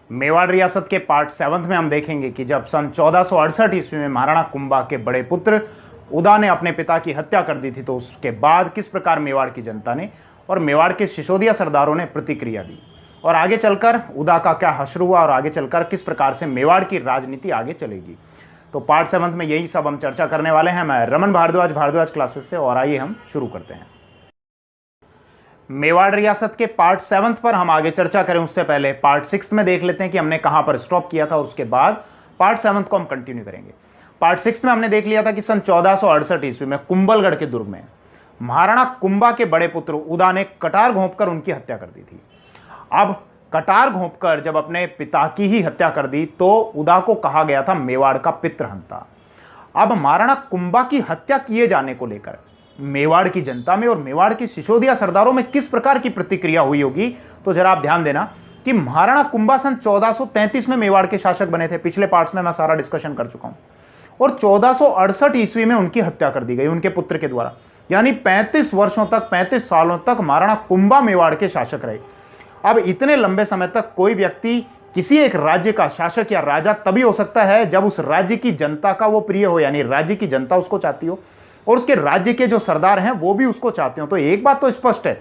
मेवाड़ रियासत के पार्ट 7 में हम देखेंगे कि जब सन 1468 ईस्वी में महाराणा कुंभा के बड़े पुत्र उदा ने अपने पिता की हत्या कर दी थी, तो उसके बाद किस प्रकार मेवाड़ की जनता ने और मेवाड़ के सिसोदिया सरदारों ने प्रतिक्रिया दी और आगे चलकर उदा का क्या हश्र हुआ और आगे चलकर किस प्रकार से मेवाड़ की राजनीति आगे चलेगी। तो पार्ट 7 में यही सब हम चर्चा करने वाले हैं। मैं रमन भारद्वाज क्लासेस से, और आइए हम शुरू करते हैं। मेवाड़ रियासत के पार्ट 7 पर हम आगे चर्चा करें उससे पहले पार्ट 6 में देख लेते हैं कि हमने कहां पर स्टॉप किया था, और उसके बाद पार्ट 7 को हम कंटिन्यू करेंगे। पार्ट 6 में हमने देख लिया था कि सन 1468 ईस्वी में कुंभलगढ़ के दुर्ग में महाराणा कुंभा के बड़े पुत्र उदा ने कटार घोंपकर उनकी हत्या कर दी थी। अब कटार घोंपकर जब अपने पिता की ही हत्या कर दी तो उदा को कहा गया था मेवाड़ का पितृहंता। अब महाराणा कुंभा की हत्या किए जाने को लेकर मेवाड़ की जनता में और मेवाड़ की सिसोदिया सरदारों में किस प्रकार की प्रतिक्रिया हुई होगी, तो जरा आप ध्यान देना कि महाराणा कुंभा सन 1433 में मेवाड़ के शासक बने थे। पिछले पार्ट्स में मैं सारा डिस्कशन कर चुका हूं, और 1468 ईस्वी में उनकी हत्या कर दी गई उनके पुत्र के द्वारा। यानी 35 सालों तक महाराणा कुंभा मेवाड़ के शासक रहे। अब इतने लंबे समय तक कोई व्यक्ति किसी एक राज्य का शासक या राजा तभी हो सकता है जब उस राज्य की जनता का वो प्रिय हो, यानी राज्य की जनता उसको चाहती हो और उसके राज्य के जो सरदार हैं वो भी उसको चाहते हो। तो एक बात तो स्पष्ट है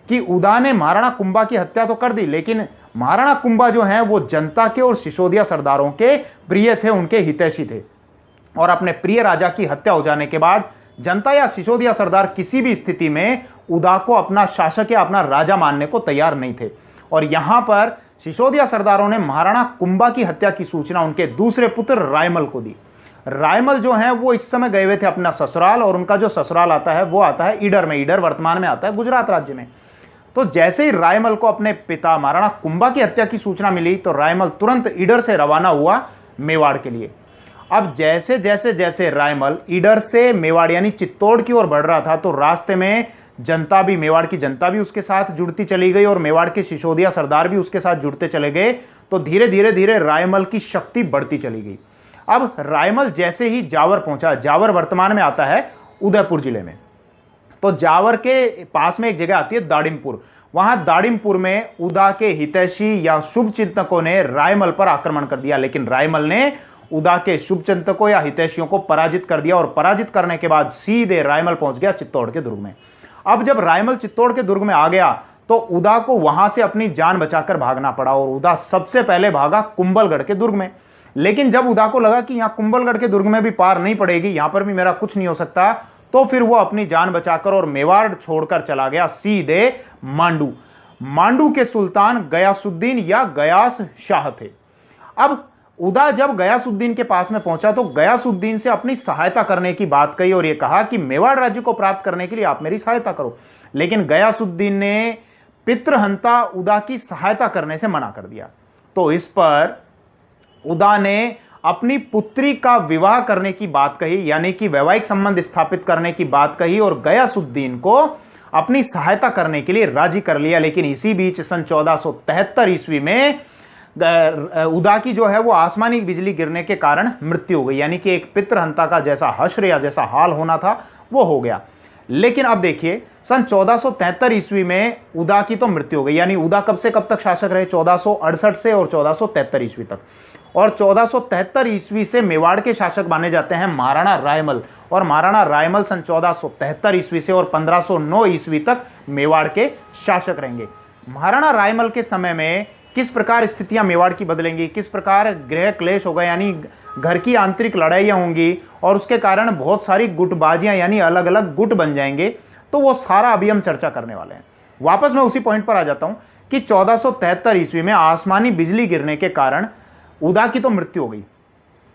कि उदा ने महाराणा कुंभा की हत्या तो कर दी, लेकिन महाराणा कुंभा जो है वो जनता के और सिसोदिया सरदारों के प्रिय थे, उनके हितैषी थे। और अपने प्रिय राजा की हत्या हो जाने के बाद जनता या सिसोदिया सरदार किसी भी स्थिति में उदा को अपना शासक या अपना राजा मानने को तैयार नहीं थे। और यहां पर सिसोदिया सरदारों ने महाराणा कुंभा की हत्या की सूचना उनके दूसरे पुत्र रायमल को दी। रायमल जो है वो इस समय गए हुए थे अपना ससुराल, और उनका जो ससुराल आता है वो आता है ईडर में। ईडर वर्तमान में आता है गुजरात राज्य में। तो जैसे ही रायमल को अपने पिता महाराणा कुंभा की हत्या की सूचना मिली तो रायमल तुरंत ईडर से रवाना हुआ मेवाड़ के लिए। अब जैसे जैसे जैसे रायमल ईडर से मेवाड़ यानी चित्तौड़ की ओर बढ़ रहा था, तो रास्ते में जनता भी, मेवाड़ की जनता भी उसके साथ जुड़ती चली गई और मेवाड़ के सिसोदिया सरदार भी उसके साथ जुड़ते चले गए। तो धीरे धीरे रायमल की शक्ति बढ़ती चली गई। अब रायमल जैसे ही जावर पहुंचा, जावर वर्तमान में आता है उदयपुर जिले में, तो जावर के पास में एक जगह आती है दाड़िमपुर। वहां दाड़िमपुर में उदा के हितैषी या शुभ चिंतकों ने रायमल पर आक्रमण कर दिया, लेकिन रायमल ने उदा के शुभ चिंतकों या हितैषियों को पराजित कर दिया, और पराजित करने के बाद सीधे रायमल पहुंच गया चित्तौड़ के दुर्ग में। अब जब रायमल चित्तौड़ के दुर्ग में आ गया तो उदा को वहां से अपनी जान बचाकर भागना पड़ा, और उदा सबसे पहले भागा कुंभलगढ़ के दुर्ग में। लेकिन जब उदा को लगा कि यहां कुंभलगढ़ के दुर्ग में भी पार नहीं पड़ेगी, यहां पर भी मेरा कुछ नहीं हो सकता, तो फिर वो अपनी जान बचाकर और मेवाड़ छोड़कर चला गया सीधे मांडू। मांडू के सुल्तान गयासुद्दीन या गयास शाह थे। अब उदा जब गयासुद्दीन के पास में पहुंचा तो गयासुद्दीन से अपनी सहायता करने की बात कही और यह कहा कि मेवाड़ राज्य को प्राप्त करने के लिए आप मेरी सहायता करो। लेकिन गयासुद्दीन ने पितृहंता उदा की सहायता करने से मना कर दिया। तो इस पर उदा ने अपनी पुत्री का विवाह करने की बात कही, यानी कि वैवाहिक संबंध स्थापित करने की बात कही, और गयासुद्दीन को अपनी सहायता करने के लिए राजी कर लिया। लेकिन इसी बीच सन 1473 ईस्वी में उदा की जो है वो आसमानी बिजली गिरने के कारण मृत्यु हो गई, यानी कि एक पितृहंता का जैसा हश्र या जैसा हाल होना था वो हो गया। लेकिन अब देखिए सन 1473 ईस्वी में उदा की तो मृत्यु हो गई, यानी उदा कब से कब तक शासक रहे, 1468 से और 1473 ईस्वी तक। और 1473 ईस्वी से मेवाड़ के शासक माने जाते हैं महाराणा रायमल, और महाराणा रायमल सन 1473 ईस्वी से और 1509 ईस्वी तक मेवाड़ के शासक रहेंगे। महाराणा रायमल के समय में किस प्रकार स्थितियां मेवाड़ की बदलेंगी, किस प्रकार गृह क्लेश होगा, यानी घर की आंतरिक लड़ाइयां होंगी, और उसके कारण बहुत सारी गुटबाजियां यानी अलग अलग गुट बन जाएंगे, तो वो सारा अभी हम चर्चा करने वाले हैं। वापस मैं उसी पॉइंट पर आ जाता हूं कि 1473 ईस्वी में आसमानी बिजली गिरने के कारण उदा की तो मृत्यु हो गई,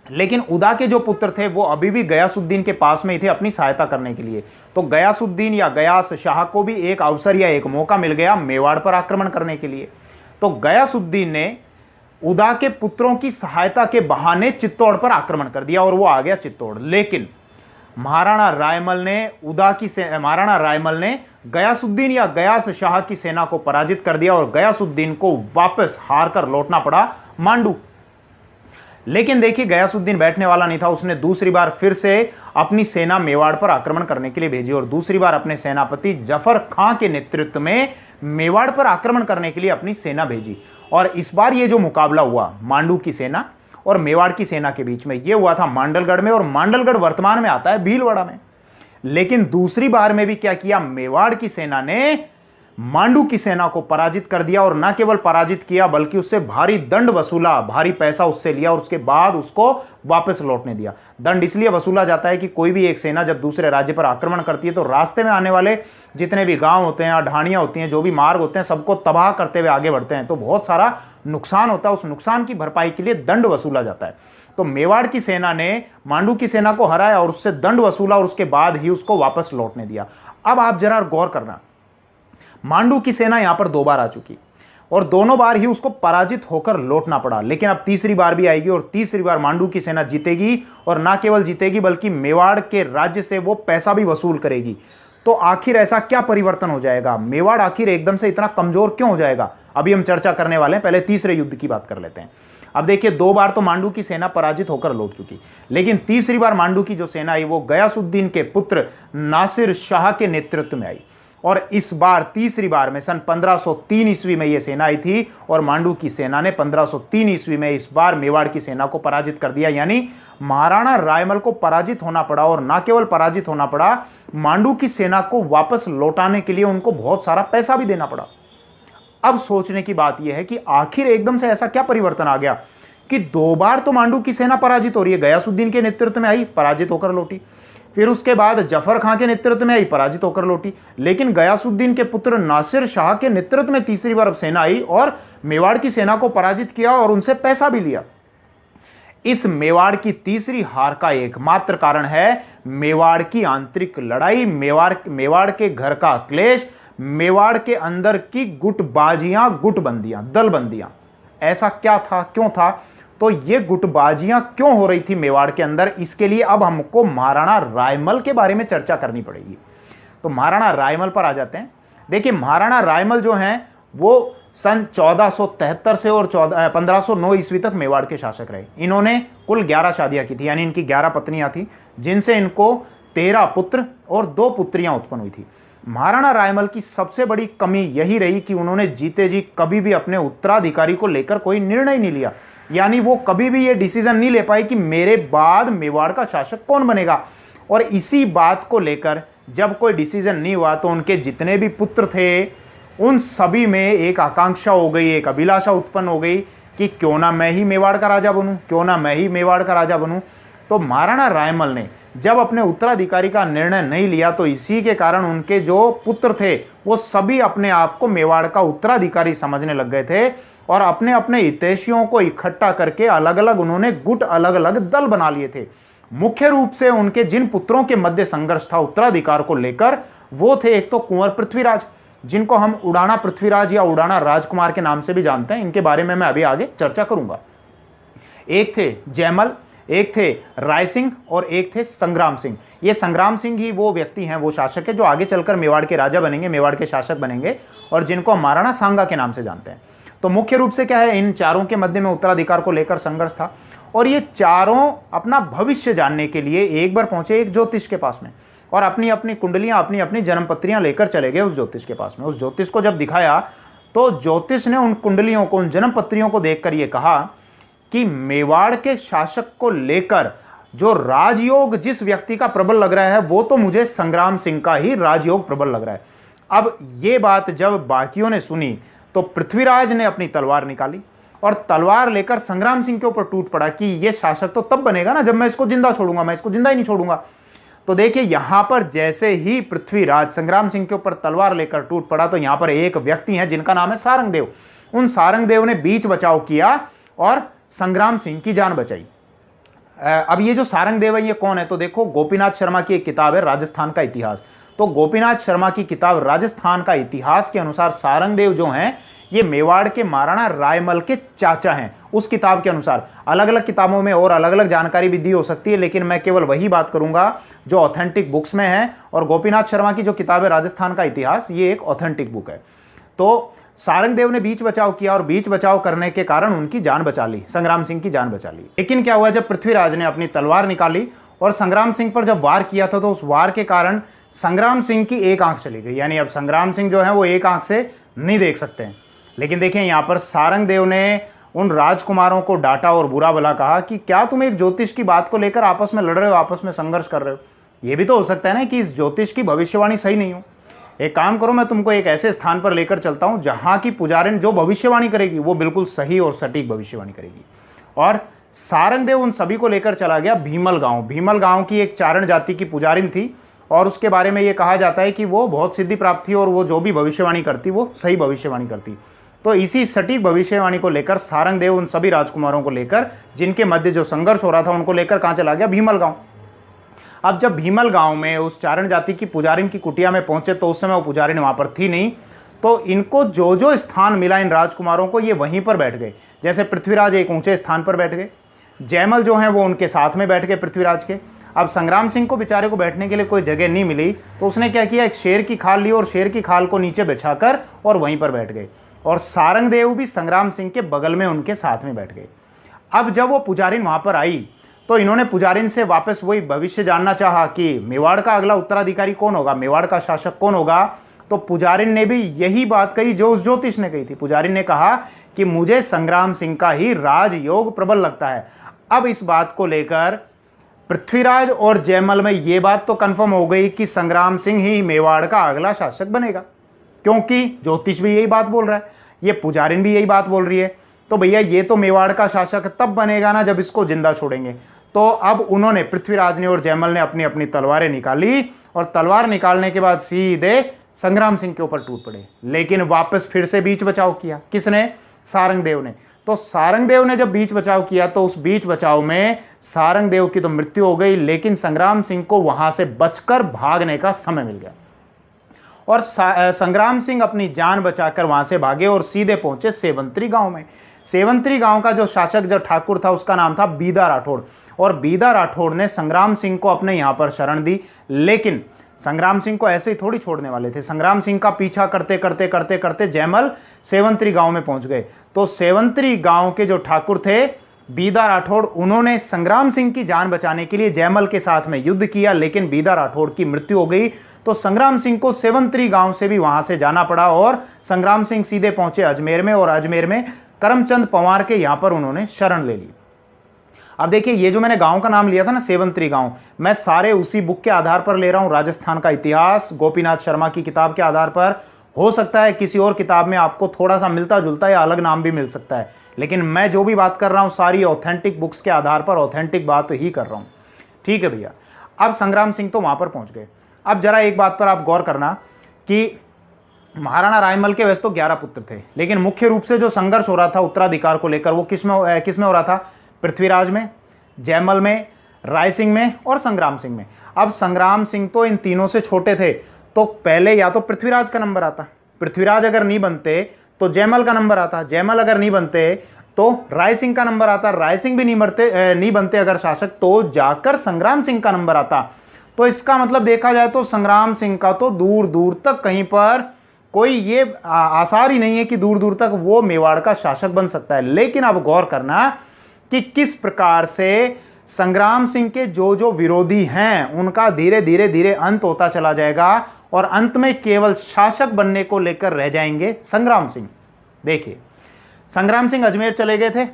लेकिन उदा के जो पुत्र थे वो अभी भी गयासुद्दीन के पास में ही थे अपनी सहायता करने के लिए। तो गयासुद्दीन या गयास शाह को भी एक अवसर या एक मौका मिल गया मेवाड़ पर आक्रमण करने के लिए। तो गयासुद्दीन ने उदा के पुत्रों की सहायता के बहाने चित्तौड़ पर आक्रमण कर दिया और वो आ गया चित्तौड़। लेकिन महाराणा रायमल ने गयासुद्दीन या गयास शाह की सेना को पराजित कर दिया और गयासुद्दीन को वापस हार कर लौटना पड़ा मांडू। लेकिन देखिए गयासुद्दीन बैठने वाला नहीं था, उसने दूसरी बार फिर से अपनी सेना मेवाड़ पर आक्रमण करने के लिए भेजी और दूसरी बार अपने सेनापति जफर खां के नेतृत्व में मेवाड़ पर आक्रमण करने के लिए अपनी सेना भेजी। और इस बार ये जो मुकाबला हुआ मांडू की सेना और मेवाड़ की सेना के बीच में, ये हुआ था मांडलगढ़ में, और मांडलगढ़ वर्तमान में आता है भीलवाड़ा में। लेकिन दूसरी बार में भी क्या किया, मेवाड़ की सेना ने मांडू की सेना को पराजित कर दिया, और न केवल पराजित किया बल्कि उससे भारी दंड वसूला, भारी पैसा उससे लिया और उसके बाद उसको वापस लौटने दिया। दंड इसलिए वसूला जाता है कि कोई भी एक सेना जब दूसरे राज्य पर आक्रमण करती है तो रास्ते में आने वाले जितने भी गांव होते हैं, ढाणियां होती हैं, जो भी मार्ग होते हैं, सबको तबाह करते हुए आगे बढ़ते हैं, तो बहुत सारा नुकसान होता है। उस नुकसान की भरपाई के लिए दंड वसूला जाता है। तो मेवाड़ की सेना ने मांडू की सेना को हराया और उससे दंड वसूला और उसके बाद ही उसको वापस लौटने दिया। अब आप जरा गौर करना, मांडू की सेना यहां पर 2 बार आ चुकी और दोनों बार ही उसको पराजित होकर लौटना पड़ा, लेकिन अब तीसरी बार भी आएगी और तीसरी बार मांडू की सेना जीतेगी, और ना केवल जीतेगी बल्कि मेवाड़ के राज्य से वो पैसा भी वसूल करेगी। तो आखिर ऐसा क्या परिवर्तन हो जाएगा, मेवाड़ आखिर एकदम से इतना कमजोर क्यों हो जाएगा, अभी हम चर्चा करने वाले हैं। पहले तीसरे युद्ध की बात कर लेते हैं। अब देखिए 2 बार तो मांडू की सेना पराजित होकर लौट चुकी, लेकिन तीसरी बार मांडू की जो सेना आई वो गयासुद्दीन के पुत्र नासिर शाह के नेतृत्व में आई, और इस बार तीसरी बार में सन 1503 ईस्वी में यह सेना आई थी, और मांडू की सेना ने 1503 ईस्वी में इस बार मेवाड़ की सेना को पराजित कर दिया। यानी महाराणा रायमल को पराजित होना पड़ा, और ना केवल पराजित होना पड़ा, मांडू की सेना को वापस लौटाने के लिए उनको बहुत सारा पैसा भी देना पड़ा। अब सोचने की बात यह है कि आखिर एकदम से ऐसा क्या परिवर्तन आ गया कि 2 बार तो मांडू की सेना पराजित हो रही है, गयासुद्दीन के नेतृत्व में आई, पराजित होकर लौटी, फिर उसके बाद जफर खां के नेतृत्व में आई, पराजित होकर लौटी, लेकिन गयासुद्दीन के पुत्र नासिर शाह के नेतृत्व में तीसरी बार सेना आई और मेवाड़ की सेना को पराजित किया और उनसे पैसा भी लिया। इस मेवाड़ की तीसरी हार का एकमात्र कारण है मेवाड़ की आंतरिक लड़ाई, मेवाड़ के घर का क्लेश, मेवाड़ के अंदर की गुटबाजियां, गुटबंदियां, दलबंदियां। ऐसा क्या था, क्यों था, तो ये गुटबाजियां क्यों हो रही थी मेवाड़ के अंदर, इसके लिए अब हमको महाराणा रायमल के बारे में चर्चा करनी पड़ेगी। तो महाराणा रायमल पर आ जाते हैं। देखिए महाराणा रायमल जो हैं वो सन 1473 से और 1509 ईस्वी तक मेवाड़ के शासक रहे। इन्होंने कुल 11 शादियां की थी, यानी इनकी 11 पत्नियां थी, जिनसे इनको 13 पुत्र और 2 पुत्रियां उत्पन्न हुई थी। महाराणा रायमल की सबसे बड़ी कमी यही रही कि उन्होंने जीते जी कभी भी अपने उत्तराधिकारी को लेकर कोई निर्णय नहीं लिया, यानी वो कभी भी ये डिसीजन नहीं ले पाए कि मेरे बाद मेवाड़ का शासक कौन बनेगा। और इसी बात को लेकर जब कोई डिसीजन नहीं हुआ तो उनके जितने भी पुत्र थे उन सभी में एक आकांक्षा हो गई, एक अभिलाषा उत्पन्न हो गई कि क्यों ना मैं ही मेवाड़ का राजा बनूं, क्यों ना मैं ही मेवाड़ का राजा बनूं। तो महाराणा रायमल ने जब अपने उत्तराधिकारी का निर्णय नहीं लिया तो इसी के कारण उनके जो पुत्र थे वो सभी अपने आप को मेवाड़ का उत्तराधिकारी समझने लग गए थे और अपने अपने हितैषियों को इकट्ठा करके अलग अलग उन्होंने गुट, अलग अलग दल बना लिए थे। मुख्य रूप से उनके जिन पुत्रों के मध्य संघर्ष था उत्तराधिकार को लेकर वो थे एक तो कुंवर पृथ्वीराज, जिनको हम उड़ाना पृथ्वीराज या उड़ाना राजकुमार के नाम से भी जानते हैं, इनके बारे में मैं अभी आगे चर्चा करूंगा। एक थे जयमल, एक थे राय सिंह और एक थे संग्राम सिंह। ये संग्राम सिंह ही वो व्यक्ति हैं, वो शासक है जो आगे चलकर मेवाड़ के राजा बनेंगे, मेवाड़ के शासक बनेंगे और जिनको महाराणा सांगा के नाम से जानते हैं। तो मुख्य रूप से क्या है, इन चारों के मध्य में उत्तराधिकार को लेकर संघर्ष था और ये चारों अपना भविष्य जानने के लिए एक बार पहुंचे एक ज्योतिष के पास में और अपनी अपनी कुंडलियां, अपनी अपनी जन्मपत्रियां लेकर चले गए उस ज्योतिष के पास में। उस ज्योतिष को जब दिखाया तो ज्योतिष ने उन कुंडलियों को, उन जन्मपत्रियों को देखकर ये कहा कि मेवाड़ के शासक को लेकर जो राजयोग जिस व्यक्ति का प्रबल लग रहा है वो तो मुझे संग्राम सिंह का ही राजयोग प्रबल लग रहा है। अब ये बात जब बाकियों ने सुनी तो पृथ्वीराज ने अपनी तलवार निकाली और तलवार लेकर संग्राम सिंह के ऊपर टूट पड़ा कि ये शासक तो तब बनेगा ना जब मैं इसको जिंदा छोड़ूंगा, मैं इसको जिंदा ही नहीं छोड़ूंगा। तो देखिए यहां पर जैसे ही पृथ्वीराज संग्राम सिंह के ऊपर तलवार लेकर टूट पड़ा तो यहां पर एक व्यक्ति है जिनका नाम है सारंगदेव। उन सारंगदेव ने बीच बचाव किया और संग्राम सिंह की जान बचाई। अब ये जो सारंगदेव है ये कौन है, तो देखो गोपीनाथ शर्मा की एक किताब है राजस्थान का इतिहास। तो गोपीनाथ शर्मा की किताब राजस्थान का इतिहास के अनुसार सारंगदेव जो हैं ये मेवाड़ के महाराणा रायमल के चाचा हैं। उस किताब के अनुसार अलग अलग किताबों में और अलग अलग जानकारी भी दी हो सकती है, लेकिन मैं केवल वही बात करूंगा जो ऑथेंटिक बुक्स में है। और गोपीनाथ शर्मा की जो किताब है राजस्थान का इतिहास ये एक ऑथेंटिक बुक है। तो सारंगदेव ने बीच बचाव किया और बीच बचाव करने के कारण उनकी जान बचा ली, संग्राम सिंह की जान बचा ली। लेकिन क्या हुआ, जब पृथ्वीराज ने अपनी तलवार निकाली और संग्राम सिंह पर जब वार किया था तो उस वार के कारण संग्राम सिंह की एक आंख चली गई, यानी अब संग्राम सिंह जो है वो एक आंख से नहीं देख सकते हैं। लेकिन देखिए यहाँ पर सारंगदेव ने उन राजकुमारों को डांटा और बुरा भला कहा कि क्या तुम एक ज्योतिष की बात को लेकर आपस में लड़ रहे हो, आपस में संघर्ष कर रहे हो। ये भी तो हो सकता है ना कि इस ज्योतिष की भविष्यवाणी सही नहीं हो। एक काम करो, मैं तुमको एक ऐसे स्थान पर लेकर चलता हूं जहां की पुजारिन जो भविष्यवाणी करेगी वो बिल्कुल सही और सटीक भविष्यवाणी करेगी। और सारंगदेव उन सभी को लेकर चला गया भीमल गांव। भीमल गांव की एक चारण जाति की पुजारिन थी और उसके बारे में ये कहा जाता है कि वो बहुत सिद्धि प्राप्त थी और वो जो भी भविष्यवाणी करती वो सही भविष्यवाणी करती। तो इसी सटीक भविष्यवाणी को लेकर सारंगदेव उन सभी राजकुमारों को लेकर, जिनके मध्य जो संघर्ष हो रहा था, उनको लेकर कहाँ चला गया, भीमल गांव। अब जब भीमल गांव में उस चारण जाति की पुजारिन की कुटिया में पहुंचे तो उस समय वो पुजारिन वहां पर थी नहीं, तो इनको जो जो स्थान मिला इन राजकुमारों को, ये वहीं पर बैठ गए। जैसे पृथ्वीराज एक ऊंचे स्थान पर बैठ गए, जयमल जो है वो उनके साथ में बैठ गए पृथ्वीराज के। अब संग्राम सिंह को बेचारे को बैठने के लिए कोई जगह नहीं मिली तो उसने क्या किया, एक शेर की खाल ली और शेर की खाल को नीचे बिछाकर और वहीं पर बैठ गए। और सारंगदेव भी संग्राम सिंह के बगल में उनके साथ में बैठ गए। अब जब वो पुजारिन वहां पर आई तो इन्होंने पुजारिन से वापस वही भविष्य जानना चाहा कि मेवाड़ का अगला उत्तराधिकारी कौन होगा, मेवाड़ का शासक कौन होगा। तो पुजारिन ने भी यही बात कही जो उस ज्योतिष ने कही थी। पुजारिन ने कहा कि मुझे संग्राम सिंह का ही राजयोग प्रबल लगता है। अब इस बात को लेकर पृथ्वीराज और जयमल में ये बात तो कंफर्म हो गई कि संग्राम सिंह ही मेवाड़ का अगला शासक बनेगा, क्योंकि ज्योतिष भी यही बात बोल रहा है, ये पुजारिन भी यही बात बोल रही है। तो भैया ये तो मेवाड़ का शासक तब बनेगा ना जब इसको जिंदा छोड़ेंगे। तो अब उन्होंने, पृथ्वीराज ने और जयमल ने अपनी अपनी तलवारें निकाली और तलवार निकालने के बाद सीधे संग्राम सिंह के ऊपर टूट पड़े। लेकिन वापस फिर से बीच बचाव किया, किसने, सारंगदेव ने। तो सारंगदेव ने जब बीच बचाव किया तो उस बीच बचाव में सारंगदेव की तो मृत्यु हो गई, लेकिन संग्राम सिंह को वहां से बचकर भागने का समय मिल गया और संग्राम सिंह अपनी जान बचाकर वहां से भागे और सीधे पहुंचे सेवंतरी गांव में। सेवंतरी गांव का जो शासक, जो ठाकुर था, उसका नाम था बीदा राठौड़। और बीदा राठौड़ ने संग्राम सिंह को अपने यहां पर शरण दी, लेकिन संग्राम सिंह को ऐसे ही थोड़ी छोड़ने वाले थे। संग्राम सिंह का पीछा करते करते करते करते जयमल सेवंतरी गांव में पहुंच गए। तो सेवंतरी गांव के जो ठाकुर थे बीदा राठौड़, उन्होंने संग्राम सिंह की जान बचाने के लिए जयमल के साथ में युद्ध किया, लेकिन बीदा राठौड़ की मृत्यु हो गई। तो संग्राम सिंह को सेवंतरी गांव से भी वहां से जाना पड़ा और संग्राम सिंह सीधे पहुंचे अजमेर में और अजमेर में करमचंद पंवार के यहां पर उन्होंने शरण ले ली। अब देखिए, ये जो मैंने गांव का नाम लिया था ना, सेवंतरी गांव, मैं सारे उसी बुक के आधार पर ले रहा हूं, राजस्थान का इतिहास, गोपीनाथ शर्मा की किताब के आधार पर। हो सकता है किसी और किताब में आपको थोड़ा सा मिलता जुलता या अलग नाम भी मिल सकता है, लेकिन मैं जो भी बात कर रहा हूं सारी ऑथेंटिक बुक्स के आधार पर ऑथेंटिक बात ही कर रहा हूं। ठीक है भैया। अब संग्राम सिंह तो वहां पर पहुंच गए। अब जरा एक बात पर आप गौर करना कि महाराणा रायमल के वैसे तो 11 पुत्र थे, लेकिन मुख्य रूप से जो संघर्ष हो रहा था उत्तराधिकार को लेकर वो किसमें हो रहा था, पृथ्वीराज में, जयमल में, राय सिंह में और संग्राम सिंह में। अब संग्राम सिंह तो इन तीनों से छोटे थे, तो पहले या तो पृथ्वीराज का नंबर आता, पृथ्वीराज अगर नहीं बनते तो जयमल का नंबर आता, जयमल अगर नहीं बनते तो राय सिंह का नंबर आता, राय सिंह भी नहीं बनते अगर शासक तो जाकर संग्राम सिंह का नंबर आता। तो इसका मतलब देखा जाए तो संग्राम सिंह का तो दूर दूर तक कहीं पर कोई ये आसार ही नहीं है कि दूर दूर तक वो मेवाड़ का शासक बन सकता है। लेकिन अब गौर करना कि किस प्रकार से संग्राम सिंह के जो जो विरोधी हैं उनका धीरे धीरे धीरे अंत होता चला जाएगा और अंत में केवल शासक बनने को लेकर रह जाएंगे संग्राम सिंह। देखिए, संग्राम सिंह अजमेर चले गए थे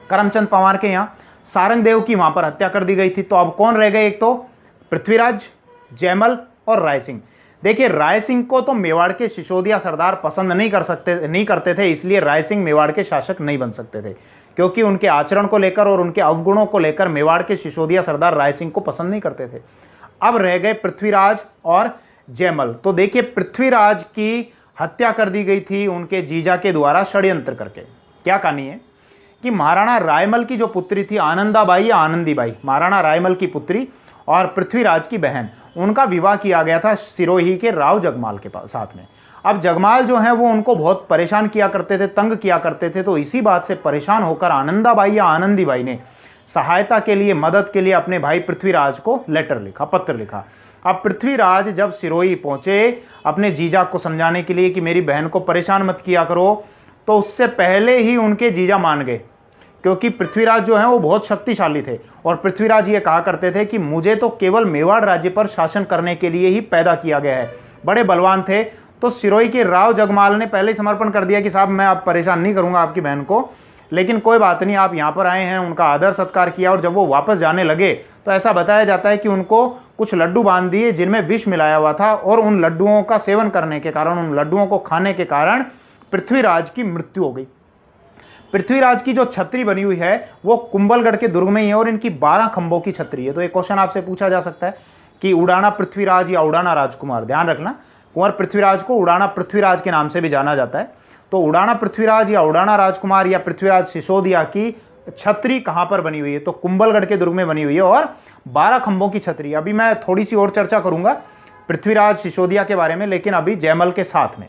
करमचंद पंवार के यहाँ, सारंगदेव की वहां पर हत्या कर दी गई थी। तो अब कौन रह गए, एक तो पृथ्वीराज, जयमल और राय सिंह। देखिए, राय सिंह को तो मेवाड़ के सिसोदिया सरदार पसंद नहीं करते थे, इसलिए राय सिंह मेवाड़ के शासक नहीं बन सकते थे, क्योंकि उनके आचरण को लेकर और उनके अवगुणों को लेकर मेवाड़ के सिसोदिया सरदार राय सिंह को पसंद नहीं करते थे। अब रह गए पृथ्वीराज और जयमल। तो देखिए, पृथ्वीराज की हत्या कर दी गई थी उनके जीजा के द्वारा षड्यंत्र करके। क्या कहानी है कि महाराणा रायमल की जो पुत्री थी आनंदाबाई या आनंदीबाई, महाराणा रायमल की पुत्री और पृथ्वीराज की बहन, उनका विवाह किया गया था सिरोही के राव जगमाल के साथ में। अब जगमाल जो है वो उनको बहुत परेशान किया करते थे, तंग किया करते थे। तो इसी बात से परेशान होकर आनंदाबाई या आनंदीबाई ने सहायता के लिए, मदद के लिए अपने भाई पृथ्वीराज को लेटर लिखा, पत्र लिखा। अब पृथ्वीराज जब सिरोही पहुंचे अपने जीजा को समझाने के लिए कि मेरी बहन को परेशान मत किया करो, तो उससे पहले ही उनके जीजा मान गए, क्योंकि पृथ्वीराज जो है वो बहुत शक्तिशाली थे और पृथ्वीराज ये कहा करते थे कि मुझे तो केवल मेवाड़ राज्य पर शासन करने के लिए ही पैदा किया गया है, बड़े बलवान थे। तो सिरोही के राव जगमाल ने पहले ही समर्पण कर दिया कि साहब मैं आप परेशान नहीं करूंगा आपकी बहन को, लेकिन कोई बात नहीं, आप यहाँ पर आए हैं। उनका आदर सत्कार किया और जब वो वापस जाने लगे तो ऐसा बताया जाता है कि उनको कुछ लड्डू बांध दिए जिनमें विष मिलाया हुआ था, और उन लड्डुओं का सेवन करने के कारण, उन लड्डुओं को खाने के कारण पृथ्वीराज की मृत्यु हो गई। पृथ्वीराज की जो छतरी बनी हुई है वो कुंभलगढ़ के दुर्ग में ही है और इनकी 12 खंभों की छतरी है। तो एक क्वेश्चन आपसे पूछा जा सकता है कि उड़ाना पृथ्वीराज या उड़ाना राजकुमार, ध्यान रखना कुंवर पृथ्वीराज को उड़ाना पृथ्वीराज के नाम से भी जाना जाता है। तो उड़ाना पृथ्वीराज या उड़ाना राजकुमार या पृथ्वीराज सिसोदिया की छतरी कहां पर बनी हुई है? तो कुंभलगढ़ के दुर्ग में बनी हुई है और 12 खंभों की छतरी। अभी मैं थोड़ी सी और चर्चा करूंगा पृथ्वीराज सिसोदिया के बारे में, लेकिन अभी जयमल के साथ में।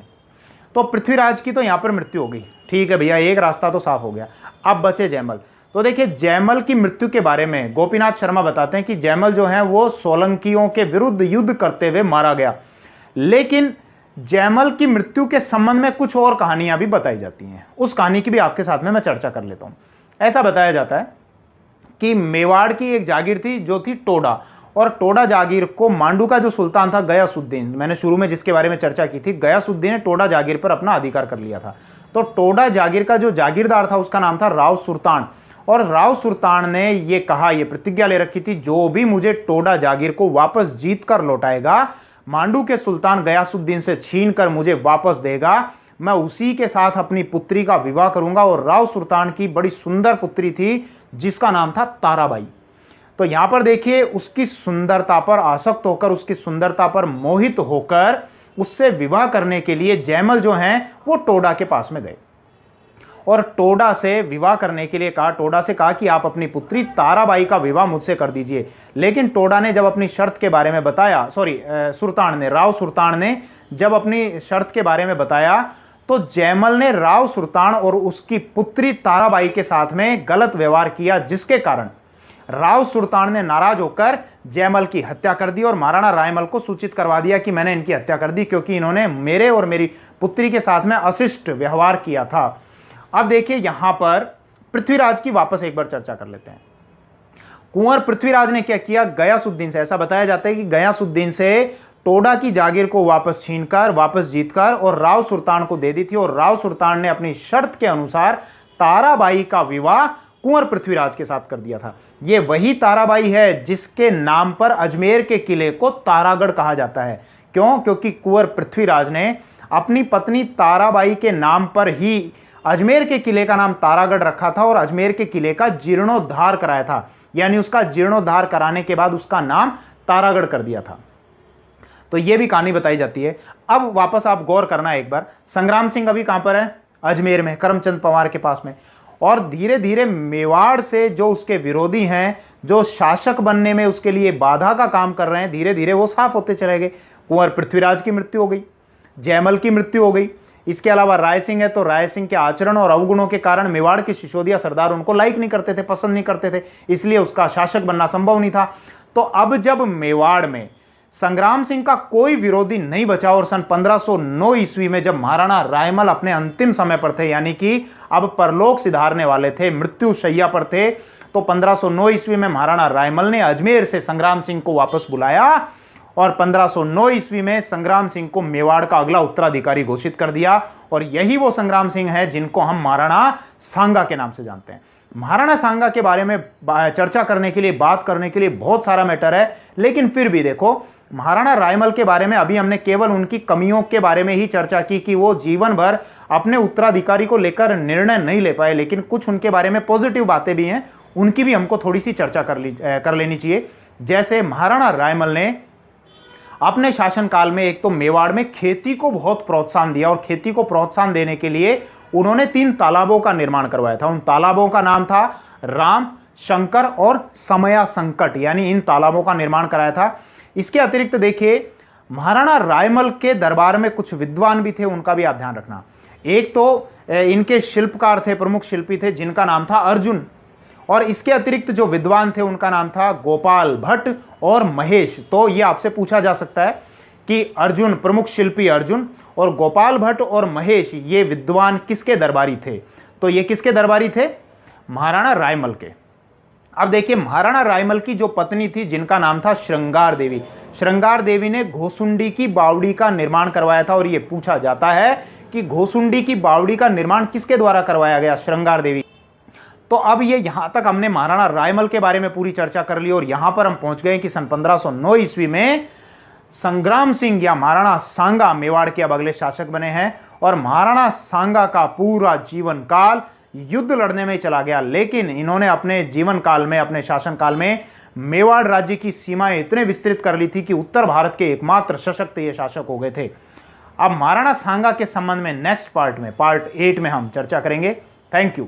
तो पृथ्वीराज की तो यहां पर मृत्यु हो गई, ठीक है भैया, एक रास्ता तो साफ हो गया। अब बचे जयमल। तो देखिए जयमल की मृत्यु के बारे में गोपीनाथ शर्मा बताते हैं कि जयमल जो है वो सोलंकियों के विरुद्ध युद्ध करते हुए मारा गया, लेकिन जयमल की मृत्यु के संबंध में कुछ और कहानियां भी बताई जाती हैं। उस कहानी की भी आपके साथ में मैं चर्चा कर लेता हूं। ऐसा बताया जाता है कि मेवाड़ की एक जागीर थी जो थी टोडा, और टोडा जागीर को मांडू का जो सुल्तान था गयासुद्दीन, मैंने शुरू में जिसके बारे में चर्चा की थी, गयासुद्दीन ने टोडा जागीर पर अपना अधिकार कर लिया था। तो टोडा जागीर का जो जागीरदार था उसका नाम था राव सुल्तान, और राव सुल्तान ने ये कहा, ये प्रतिज्ञा ले रखी थी, जो भी मुझे टोडा जागीर को वापस जीत कर लौटाएगा, मांडू के सुल्तान गयासुद्दीन से छीन कर मुझे वापस देगा, मैं उसी के साथ अपनी पुत्री का विवाह करूंगा। और राव सुल्तान की बड़ी सुंदर पुत्री थी जिसका नाम था ताराबाई। तो यहां पर देखिए उसकी सुंदरता पर आसक्त होकर, उसकी सुंदरता पर मोहित होकर उससे विवाह करने के लिए जयमल जो हैं वो टोडा के पास में गए और टोडा से विवाह करने के लिए कहा। टोडा से कहा कि आप अपनी पुत्री ताराबाई का विवाह मुझसे कर दीजिए। लेकिन टोडा ने जब अपनी शर्त के बारे में बताया, राव सुल्तान ने जब अपनी शर्त के बारे में बताया, तो जयमल ने राव सुल्तान और उसकी पुत्री ताराबाई के साथ में गलत व्यवहार किया, जिसके कारण राव सुल्तान ने नाराज होकर जयमल की हत्या कर दी और महाराणा रायमल को सूचित करवा दिया कि मैंने इनकी हत्या कर दी क्योंकि इन्होंने मेरे और मेरी पुत्री के साथ में अशिष्ट व्यवहार किया था। अब देखिए यहां पर पृथ्वीराज की वापस एक बार चर्चा कर लेते हैं। कुंवर पृथ्वीराज ने क्या किया? गयासुद्दीन से, ऐसा बताया जाता है कि गयासुद्दीन से टोडा की जागीर को वापस छीनकर, वापस जीतकर और राव सुल्तान को दे दी थी, और राव सुल्तान ने अपनी शर्त के अनुसार ताराबाई का विवाह कुंवर पृथ्वीराज के साथ कर दिया था। यह वही ताराबाई है जिसके नाम पर अजमेर के किले को तारागढ़ कहा जाता है। क्यों? क्योंकि कुंवर पृथ्वीराज ने अपनी पत्नी ताराबाई के नाम पर ही अजमेर के किले का नाम तारागढ़ रखा था और अजमेर के किले का जीर्णोद्धार कराया था, यानी उसका जीर्णोद्धार कराने के बाद उसका नाम तारागढ़ कर दिया था। तो यह भी कहानी बताई जाती है। अब वापस आप गौर करना एक बार, संग्राम सिंह अभी कहां पर है? अजमेर में, करमचंद पवार के पास में। और धीरे धीरे मेवाड़ से जो उसके विरोधी हैं, जो शासक बनने में उसके लिए बाधा का काम कर रहे हैं, धीरे धीरे वो साफ होते चले गए। कुंवर पृथ्वीराज की मृत्यु हो गई, जयमल की मृत्यु हो गई। इसके अलावा राय सिंह है, तो राय सिंह के आचरण और अवगुणों के कारण मेवाड़ के सिसोदिया सरदार उनको लाइक नहीं करते थे, पसंद नहीं करते थे, इसलिए उसका शासक बनना संभव नहीं था। तो अब जब मेवाड़ में संग्राम सिंह का कोई विरोधी नहीं बचा और सन 1509 ईस्वी में जब महाराणा रायमल अपने अंतिम समय पर थे, यानी कि अब परलोक सिधारने वाले थे, मृत्यु शैया पर थे, तो 1509 ईस्वी में महाराणा रायमल ने अजमेर से संग्राम सिंह को वापस बुलाया और 1509 ईस्वी में संग्राम सिंह को मेवाड़ का अगला उत्तराधिकारी घोषित कर दिया। और यही वो संग्राम सिंह है जिनको हम महाराणा सांगा के नाम से जानते हैं। महाराणा सांगा के बारे में चर्चा करने के लिए, बात करने के लिए बहुत सारा मैटर है, लेकिन फिर भी देखो महाराणा रायमल के बारे में अभी हमने केवल उनकी कमियों के बारे में ही चर्चा की कि वो जीवन भर अपने उत्तराधिकारी को लेकर निर्णय नहीं ले पाए, लेकिन कुछ उनके बारे में पॉजिटिव बातें भी हैं, उनकी भी हमको थोड़ी सी चर्चा कर लेनी चाहिए। जैसे महाराणा रायमल ने अपने शासनकाल में एक तो मेवाड़ में खेती को बहुत प्रोत्साहन दिया, और खेती को प्रोत्साहन देने के लिए उन्होंने 3 तालाबों का निर्माण करवाया था। उन तालाबों का नाम था राम, शंकर और समया संकट, यानी इन तालाबों का निर्माण कराया था। इसके अतिरिक्त देखिए महाराणा रायमल के दरबार में कुछ विद्वान भी थे, उनका भी आप ध्यान रखना। एक तो इनके शिल्पकार थे, प्रमुख शिल्पी थे जिनका नाम था अर्जुन, और इसके अतिरिक्त जो विद्वान थे उनका नाम था गोपाल भट्ट और महेश। तो ये आपसे पूछा जा सकता है कि अर्जुन, प्रमुख शिल्पी अर्जुन और गोपाल भट्ट और महेश, ये विद्वान किसके दरबारी थे? तो ये किसके दरबारी थे? महाराणा रायमल के। अब देखिए, महाराणा रायमल की जो पत्नी थी जिनका नाम था श्रृंगार देवी, श्रृंगार देवी ने घोसुंडी की बावड़ी का निर्माण करवाया था। और यह पूछा जाता है कि घोसुंडी की बावड़ी का निर्माण किसके द्वारा करवाया गया? श्रृंगार देवी। तो अब ये यहां तक हमने महाराणा रायमल के बारे में पूरी चर्चा कर ली और यहां पर हम पहुंच गए कि सन 1509 ईस्वी में संग्राम सिंह या महाराणा सांगा मेवाड़ के अब अगले शासक बने हैं। और महाराणा सांगा का पूरा जीवन काल युद्ध लड़ने में चला गया, लेकिन इन्होंने अपने जीवन काल में, अपने शासन काल में मेवाड़ राज्य की सीमाएं इतने विस्तृत कर ली थी कि उत्तर भारत के एकमात्र सशक्त ये शासक हो गए थे। अब महाराणा सांगा के संबंध में नेक्स्ट पार्ट में, पार्ट 8 में हम चर्चा करेंगे। Thank you.